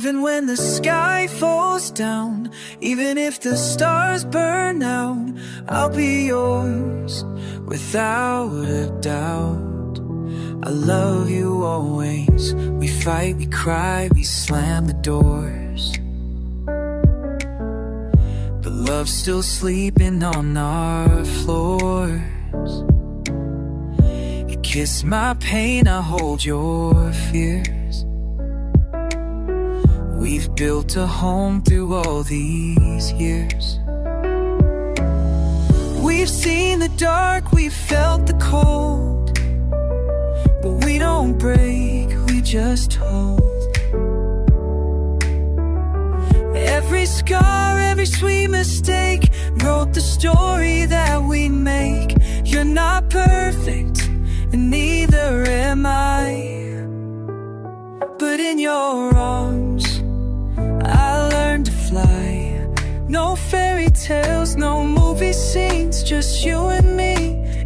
Even when the sky falls down, even if the stars burn out, I'll be yours without a doubt. I love you always. We fight, we cry, we slam the doors, but love's still sleeping on our floors. You kiss my pain, I hold your fears. We've built a home through all these years. We've seen the dark, we've felt the cold, but we don't break, we just hold. Every scar, every sweet mistake wrote the story that we make. You're not perfect, and neither am I, but in your arms I learned to fly. No fairy tales, no movie scenes, just you and me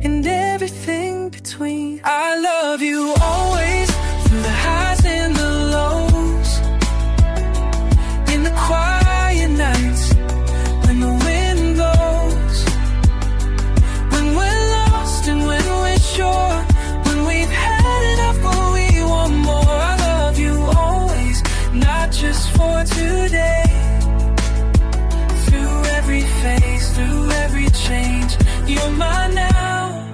and everything between. I love you always, through the highs and the lows, in the quiet nights, when the wind blows, when we're lost and when we're sure, when we've had enough but we want more. I love you always, not just for today. Through every phase, through every change, you're my now,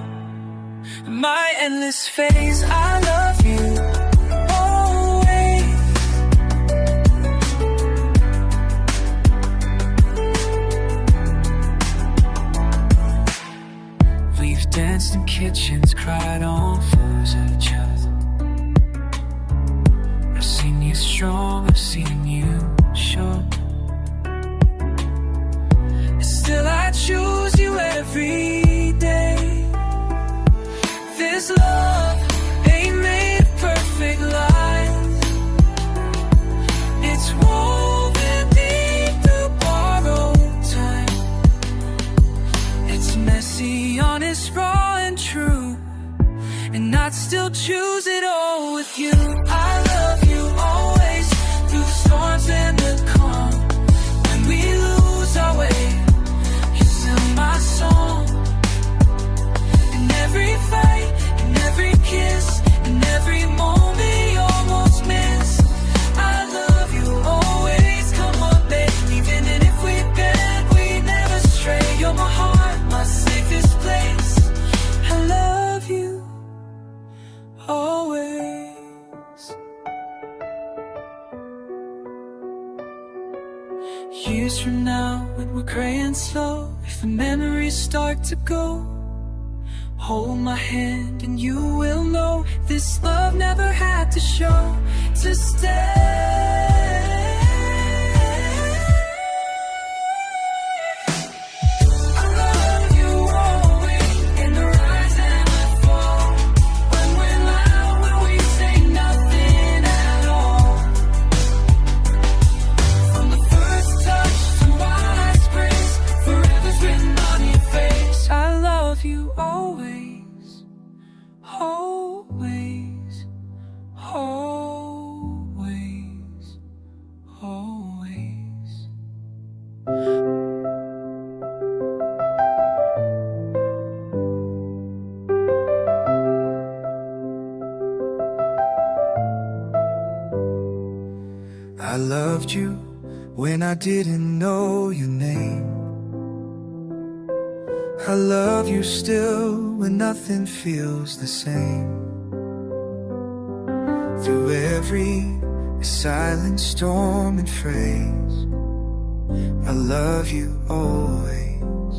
my endless phase. I love you always. We've danced in kitchens, cried on floors at each other. I've seen you strong, I've seen you show. Still I choose you every day. This love ain't made of perfect lies. It's woven deep through borrowed time. It's messy, honest, raw and true, and I'd still choose it all with you. I love you always, through the storms and the calm. When we lose our way, my song. In every fight, in every kiss, in every moment you almost miss. I love you always, come on babe. Even if we bend, we never stray. You're my heart, my safest place. I love you always. Years from now, when we're graying slow, if the memories start to go, hold my hand and you will know this love never had to show to stay. I loved you when I didn't know your name. I love you still when nothing feels the same. Through every silent storm and phrase, I love you always.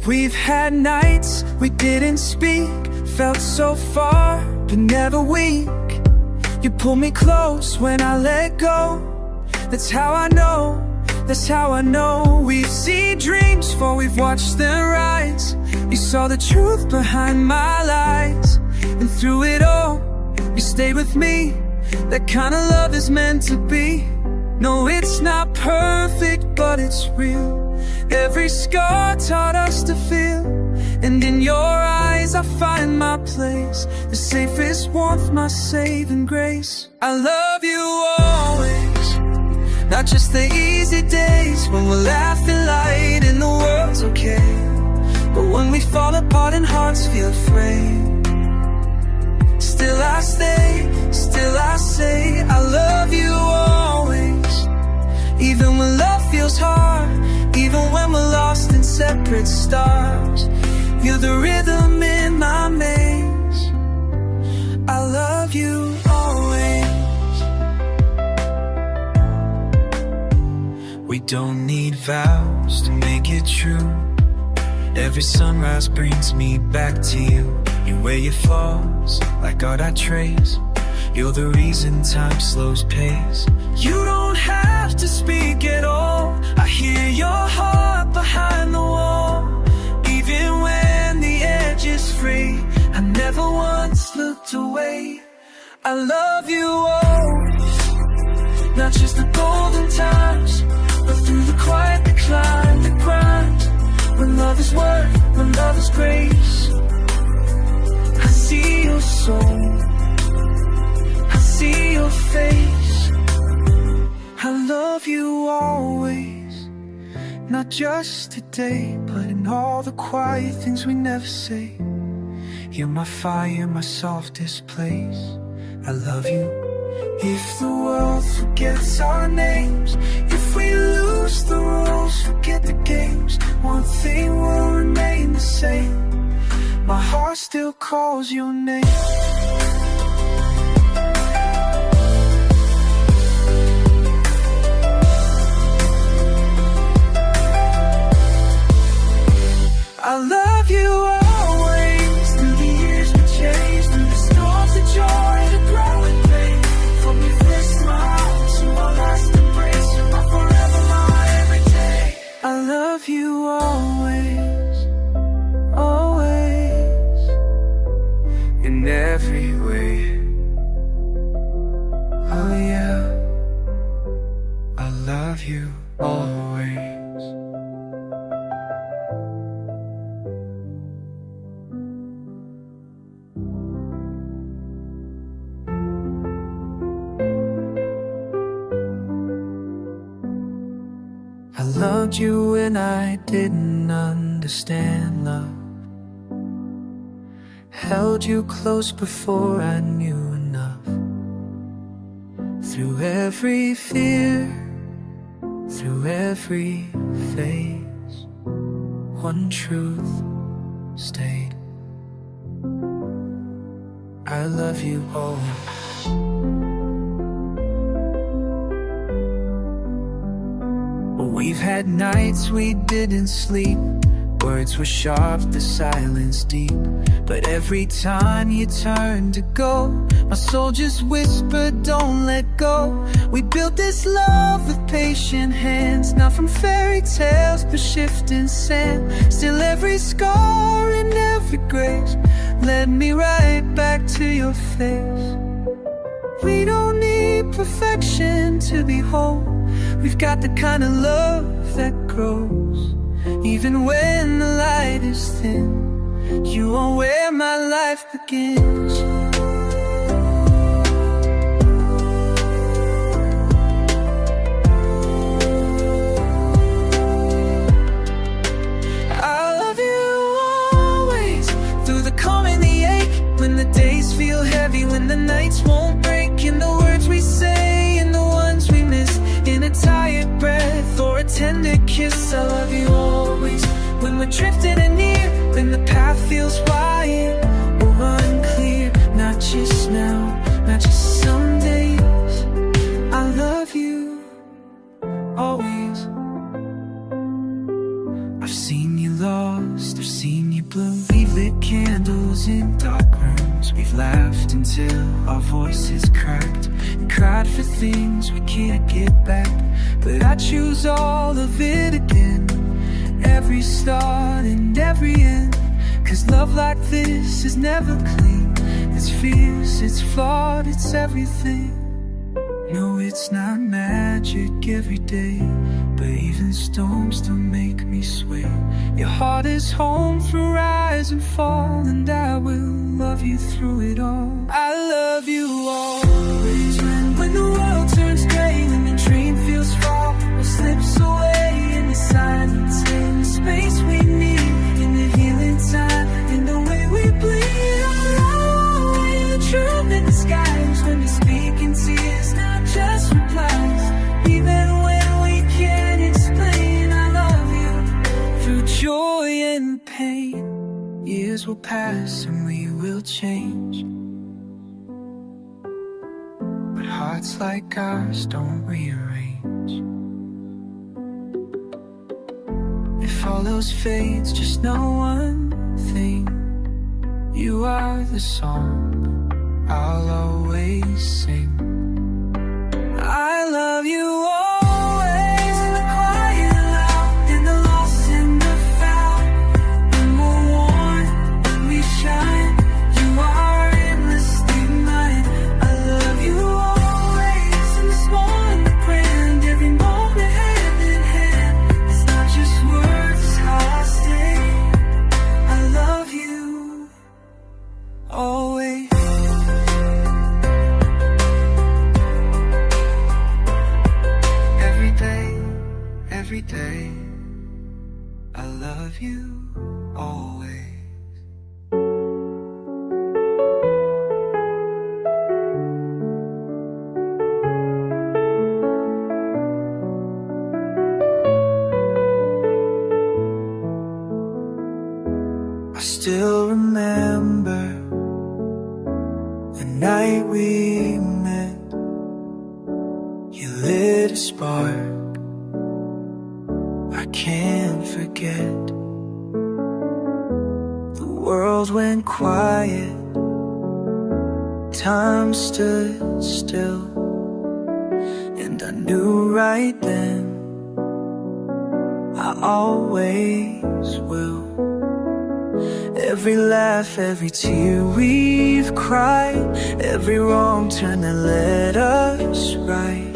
We've had nights we didn't speak, felt so far but never weak. You pull me close when I let go. That's how I know, that's how I know. We've seen dreams before we've watched them rise. You saw the truth behind my lies, and through it all, you stayed with me. That kind of love is meant to be. No, it's not perfect, but it's real. Every scar taught us to feel. And in your eyes I find my place, the safest warmth, my saving grace. I love you always, not just the easy days when we're laughing light and the world's okay, but when we fall apart and hearts feel afraid. Still I stay, still I say I love you always. Even when love feels hard, even when we're lost in separate stars, you're the rhythm in my maze. I love you always. We don't need vows to make it true. Every sunrise brings me back to you. You wear your flaws like art I trace. You're the reason time slows pace. You don't have to speak at all. I hear your heart behind the wall. Even when the edge is free, I never once looked away. I love you always, not just the golden times, but through the quiet, the climb, the grind. When love is worth, when love is grace, I see your soul, I see your face. I love you always, not just today, but in all the quiet things we never say. You're my fire, my softest place. I love you. If the world forgets our names, if we lose the rules, forget the games, one thing will remain the same. My heart still calls your name. I love you always, through the years we chase, through the storms, the joy, the growing pain. From your first smile to our last embrace, you're my forever, my everyday. I love you always, always, in every way. Oh yeah, I love you always. I loved you when I didn't understand love, held you close before I knew enough. Through every fear, through every phase, one truth stayed. I love you always. We've had nights we didn't sleep, words were sharp, the silence deep. But every time you turned to go, my soul just whispered, don't let go. We built this love with patient hands, not from fairy tales but shifting sand. Still every scar and every grace led me right back to your face. We don't need perfection to be whole. We've got the kind of love that grows, even when the light is thin. You are where my life begins. I love you always, through the calm and the ache, when the days feel heavy, when the nights won't break, in the words we say and the ones we miss, in a tired breath or a tender kiss. I love you always, when we're drifting and near, when the path feels wide or unclear. Not just now, not just some days. I love you always. I've seen you lost, I've seen you blue. We've lit candles in dark rooms, we've laughed until our voices cracked, and cried for things we can't get back. But I choose all of it again, every start and every end. Cause love like this is never clean, it's fierce, it's flawed, it's everything. No, it's not magic every day, but even storms still make me sway. Your heart is home through rise and fall, and I will love you through it all. I love you always. When the world turns gray, when the dream feels far or slips away in the silence, in the space we need, in the healing time, in the way we bleed. Oh, in the truth in the skies, when we speak in tears, not just replies. Even when we can't explain, I love you through joy and pain. Years will pass and we will change, but hearts like ours don't rearrange. If all else fades, just know one thing: you are the song I'll always sing. I love you always, in the quiet and loud, in the lost and the found. When we're worn, when we shine, you are endlessly mine. I love you always, in the small and the grand, every moment hand in hand. It's not just words, it's how I stay. I love you always. Every day, I love you always. I still remember the night we met. You lit a spark I can't forget. The world went quiet, time stood still, and I knew right then I always will. Every laugh, every tear we've cried, every wrong turn that led us right.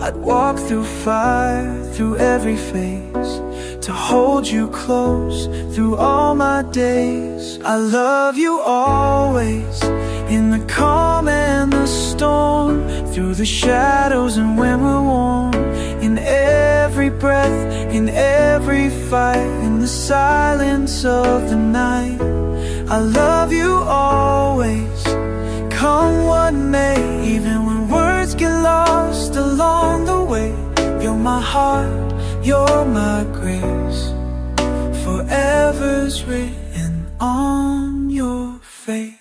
I'd walk through fire, through every phase, to hold you close through all my days. I love you always, in the calm and the storm, through the shadows and when we're warm, in every breath, in every fight, in the silence of the night. I love you always, come what may, even when words get lost along the way. You're my heart, you're my grace, forever's written on your face.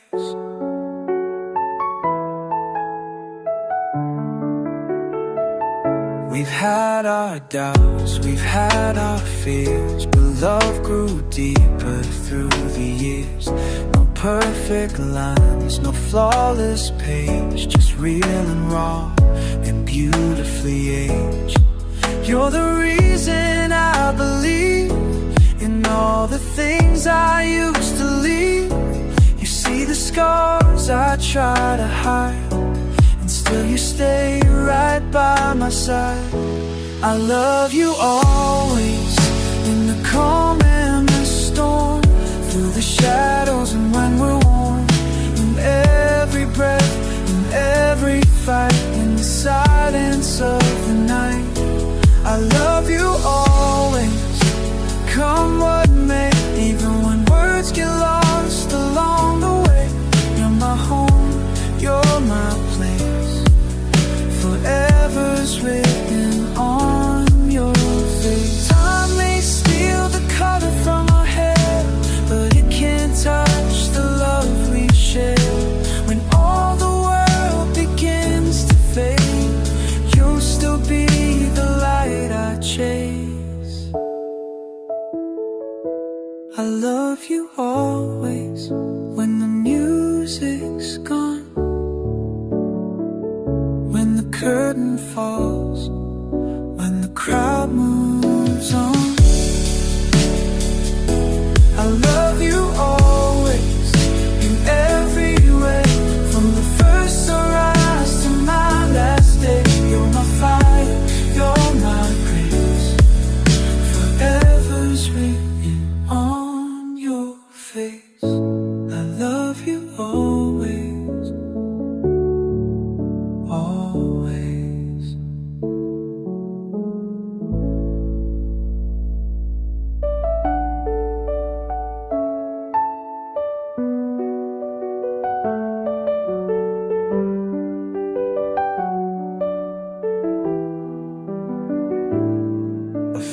We've had our doubts, we've had our fears, but love grew deeper through the years. No perfect lines, no flawless page, just real and raw and beautifully aged. You're the reason I believe in all the things I used to leave. You see the scars I try to hide, and still you stay right by my side. I love you always, in the calm and the storm, through the shadows and when we're warm, in every breath, in every fight, in the silence of the night. I love you always, come what may, even when words get lost along the way. You're my home, you're my place, forever's written on your face. Time may steal the color from our hair, but it can't touch the love we share. When all the world begins to fade, you'll still be the light I chase. I love you always, when the music's gone, when the curtain falls, when the crowd moves on. I love you always, in every way, from the first sunrise to my last day.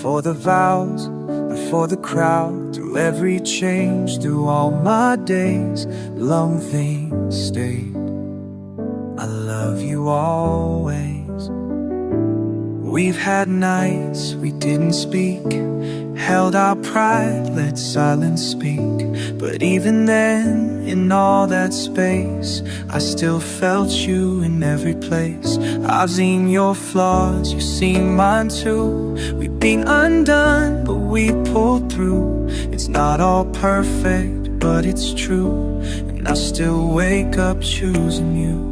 for the vows and for the crowd, through every change, through all my days, long things stayed. I love you always. We've had nights we didn't speak, held our pride, let silence speak. But even then, in all that space, I still felt you in every place. I've seen your flaws, you've seen mine too. We've been undone, but we pulled through. It's not all perfect, but it's true. And I still wake up choosing you.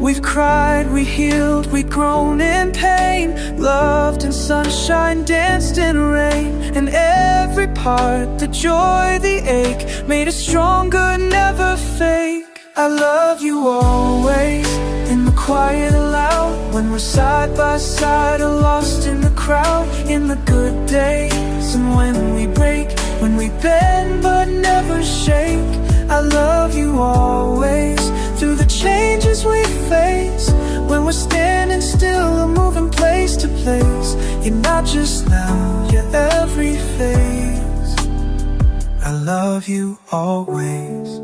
We've cried, we healed, we grown in pain, loved in sunshine, danced in rain. And every part, the joy, the ache, made us stronger, never fake. I love you always, in the quiet and loud, when we're side by side or lost in the crowd. In the good days and when we break, when we bend but never shake. I love you always, through the changes we face, when we're standing still or moving place to place. You're not just now, you're every phase. I love you always.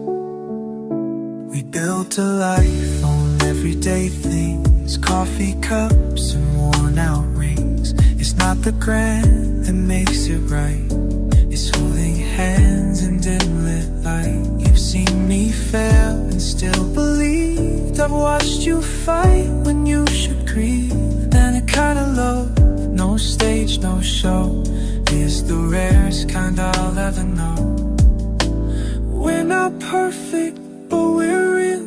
We built a life on everyday things, coffee cups and worn out rings. It's not the grand that makes it right, it's holding hands in dim lit light. You've seen me fail and still believed. I've watched you fight when you should grieve. And a kind of love, no stage, no show, is the rarest kind I'll ever know. We're not perfect, but we're real,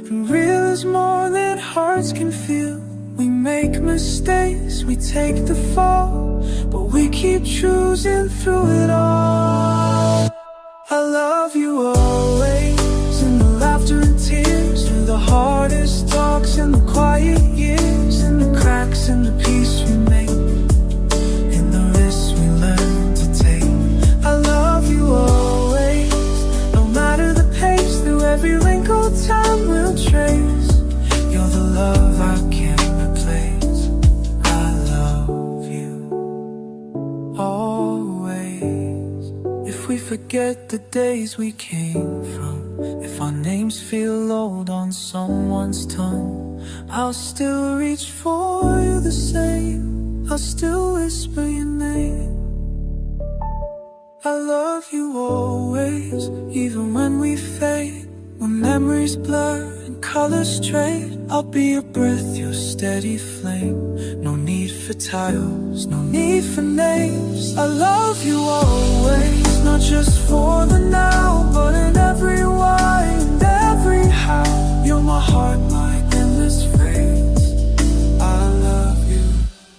and real is more than hearts can feel. We make mistakes, we take the fall, but we keep choosing through it all. I love you always, in the laughter and tears, through the hardest talks and the quiet years, in the cracks and the peace we make, in the risks we learn to take. I love you always, no matter the pace, through every wrinkle time will trace. You're the love I can't replace. I love you always. If we forget the days we came from, if our names feel old on someone's tongue, I'll still reach for you the same, I'll still whisper your name. I love you always, even when we fade, when memories blur and colors stray. I'll be your breath, your steady flame. No need for titles, no need for names. I love you always, not just for the now, but in every why and every how. You're my heart, my endless phrase. I love you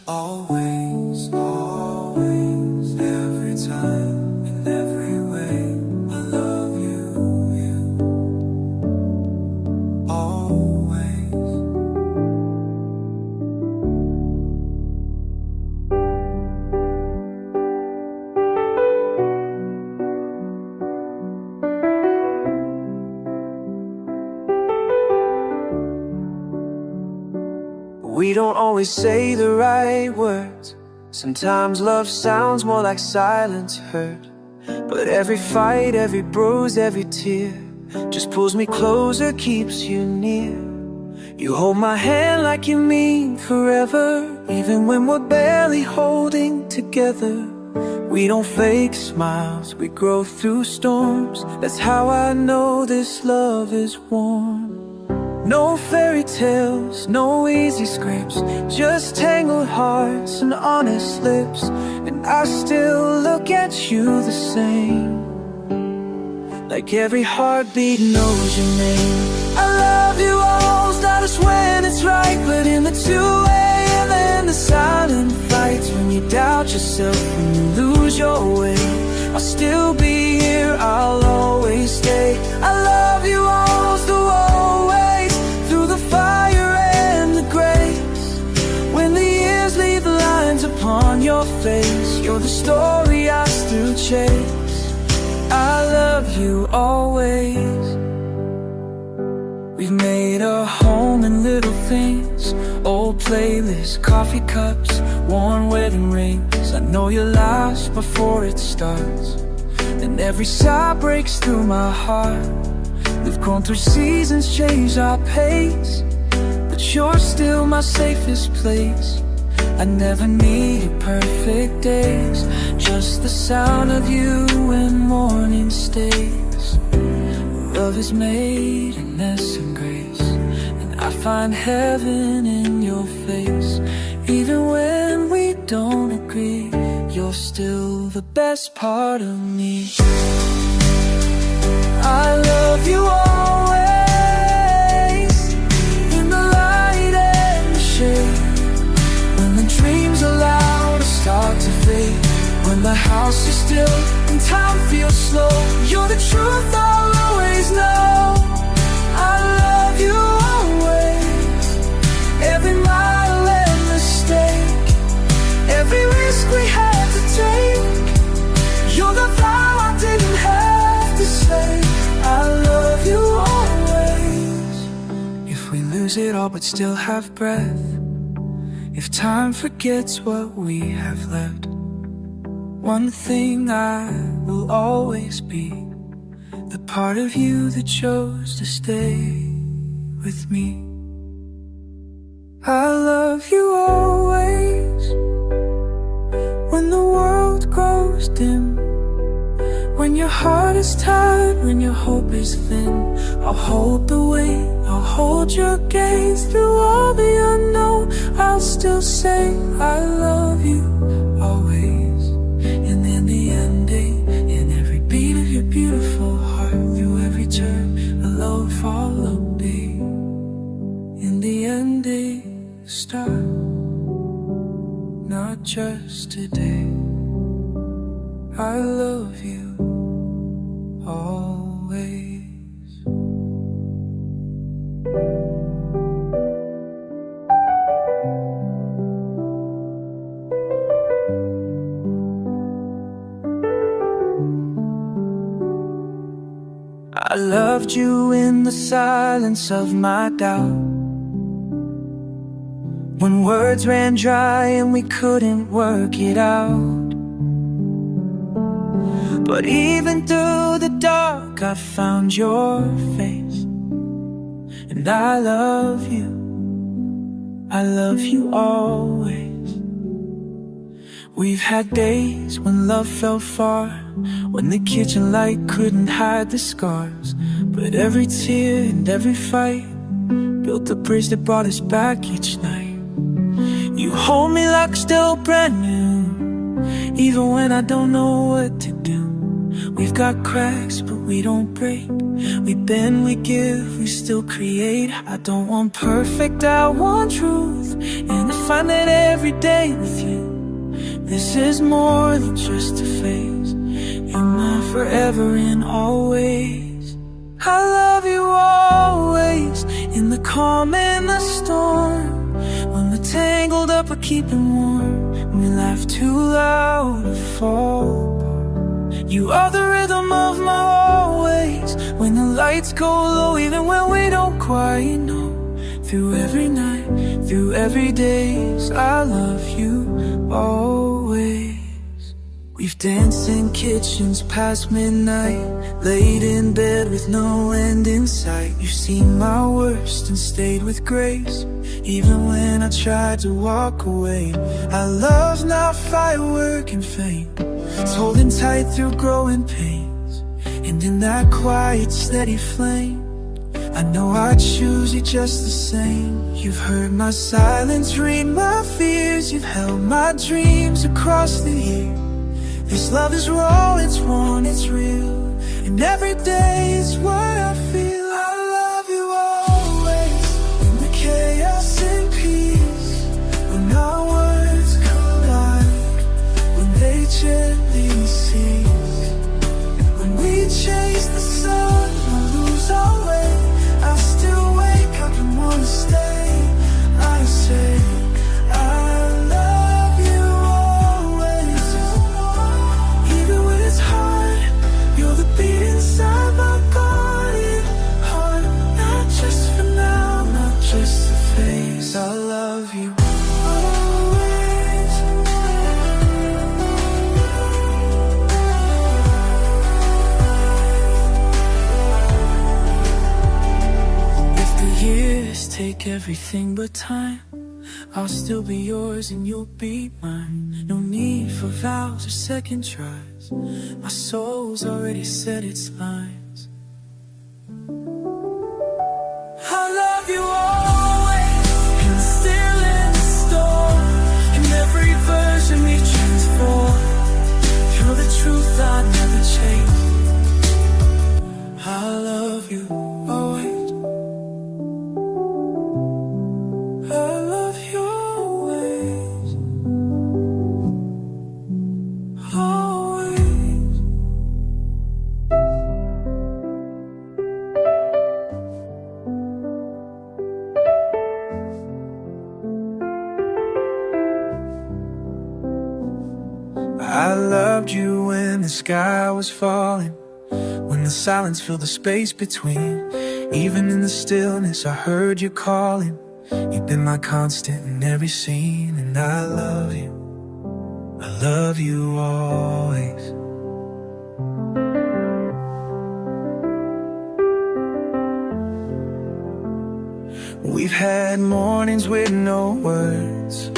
always, always, every time, in every way. I love you, always. We don't always say the right words. Sometimes love sounds more like silence hurt. But every fight, every bruise, every tear just pulls me closer, keeps you near. You hold my hand like you mean forever, even when we're barely holding together. We don't fake smiles, we grow through storms. That's how I know this love is warm. No fairy tales, no easy scripts, just tangled hearts and honest lips. And I still look at you the same, like every heartbeat knows your name. I love you always, not just when it's right, but in the 2 a.m. and the silent fights, when you doubt yourself, when you lose your way. I'll still be here, I'll always stay. I love you always, the always, through the fire and the grace. When the years leave lines upon your face, you're the story I still chase. I love you always. We've made a home in little things, old playlist, coffee cups, worn wedding rings. I know you're lost before it starts. And every sigh breaks through my heart. We've grown through seasons, changed our pace, but you're still my safest place. I never needed perfect days, just the sound of you when morning stays. Love is made in mess and grace, and I find heaven in your face. Even when we don't agree, you're still the best part of me. I love you always, in the light and the shade. When the dreams allow to start to fade, when the house is still and time feels slow, you're the truth I'll always know. I love you always, every mile and mistake, every risk we had to take. You're the vow I didn't have to say. I love you always. If we lose it all but still have breath, if time forgets what we have left, one thing I will always be, the part of you that chose to stay with me. I love you always, when the world grows dim, when your heart is tired, when your hope is thin. I'll hold the weight, I'll hold your gaze through all the unknown. I'll still say I love you always. And in the ending, in every beat of your beautiful heart, through every turn, a low follow me. In the ending, start, not just today. I love you always. I loved you in the silence of my doubt, when words ran dry and we couldn't work it out. But even through the dark I found your face, and I love you always. We've had days when love fell far, when the kitchen light couldn't hide the scars. But every tear and every fight built the bridge that brought us back each night. You hold me like still brand new, even when I don't know what to do. We've got cracks, but we don't break. We bend, we give, we still create. I don't want perfect, I want truth, and I find that every day with you. This is more than just a phase. You're my forever and always. I love you always, in the calm and the storm, when we're tangled up but keeping warm, when we laugh too loud to fall apart. You are the rhythm of my always, when the lights go low, even when we don't quite know. Through every night, through every days, I love you always. We've danced in kitchens past midnight, laid in bed with no end in sight. You've seen my worst and stayed with grace, even when I tried to walk away. Our love's not firework and fame, it's holding tight through growing pains. And in that quiet, steady flame, I know I choose you just the same. You've heard my silence, read my fears, you've held my dreams across the years. This love is raw, it's warm, it's real, and every day is what I feel. I love you always, in the chaos and peace, when our words collide, when they gently cease, when we chase the sun or lose our way. I still wake up and wanna stay. I say I love you always, even when it's hard. You're the beat inside my guardian heart, not just for now, not just the face. I love you. take everything but time. I'll still be yours and you'll be mine. No need for vows or second tries. My soul's already said its lines. I love you always, and still in the storm. In every version we transform. You're the truth I never change. I love you always. I loved you when the sky was falling, when the silence filled the space between. Even in the stillness I heard you calling. You've been my constant in every scene. And I love you always. We've had mornings with no words,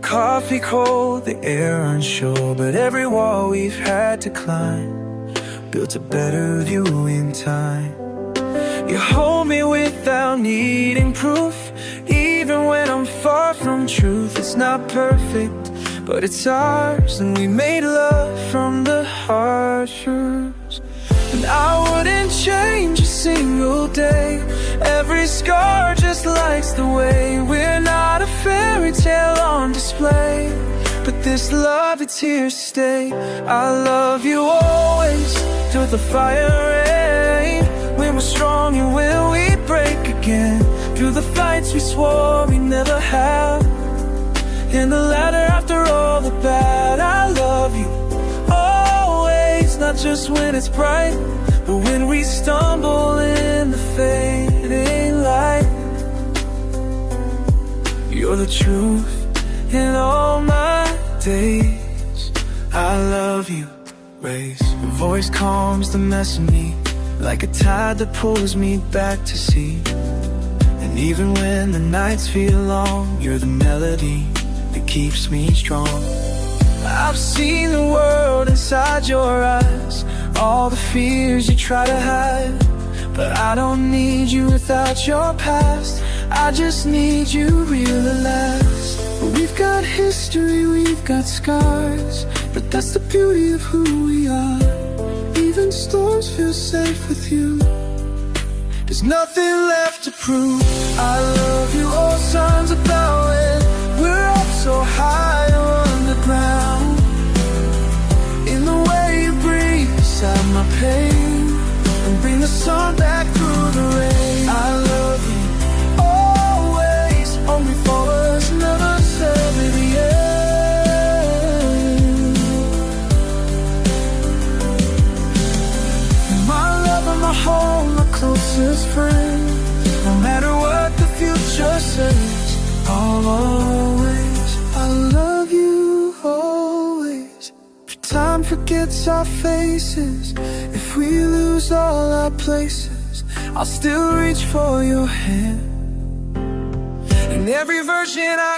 coffee cold, the air unsure. But every wall we've had to climb built a better view in time. You hold me without needing proof, even when I'm far from truth. It's not perfect, but it's ours, and we made love from the heart first. And I wouldn't change a single day. Every scar just lights the way. We're not a fairy tale on display, but this love, it's here to stay. I love you always, through the fire rain, when we're strong and when we break again, through the fights we swore we never have, in the ladder after all the bad. I love you always, not just when it's bright, but when we stumble in the fading light. You're the truth in all my days. I love you, Race. Your voice calms the mess in me, like a tide that pulls me back to sea. And even when the nights feel long, you're the melody that keeps me strong. I've seen the world inside your eyes, all the fears you try to hide, but I don't need you without your past. I just need you real at last. We've got history, we've got scars, but that's the beauty of who we are. Even storms feel safe with you. There's nothing left to prove. I love you, all signs about it. We're up so high on the ground, in the way you breathe beside my pain, and bring the sun back through the rain. I love you always, only for us, never said in the end. My love and my home, my closest friend, no matter what the future says, I'll always, I love you always. If time forgets our faces, if we lose all our places, I'll still reach for your hand. And every version I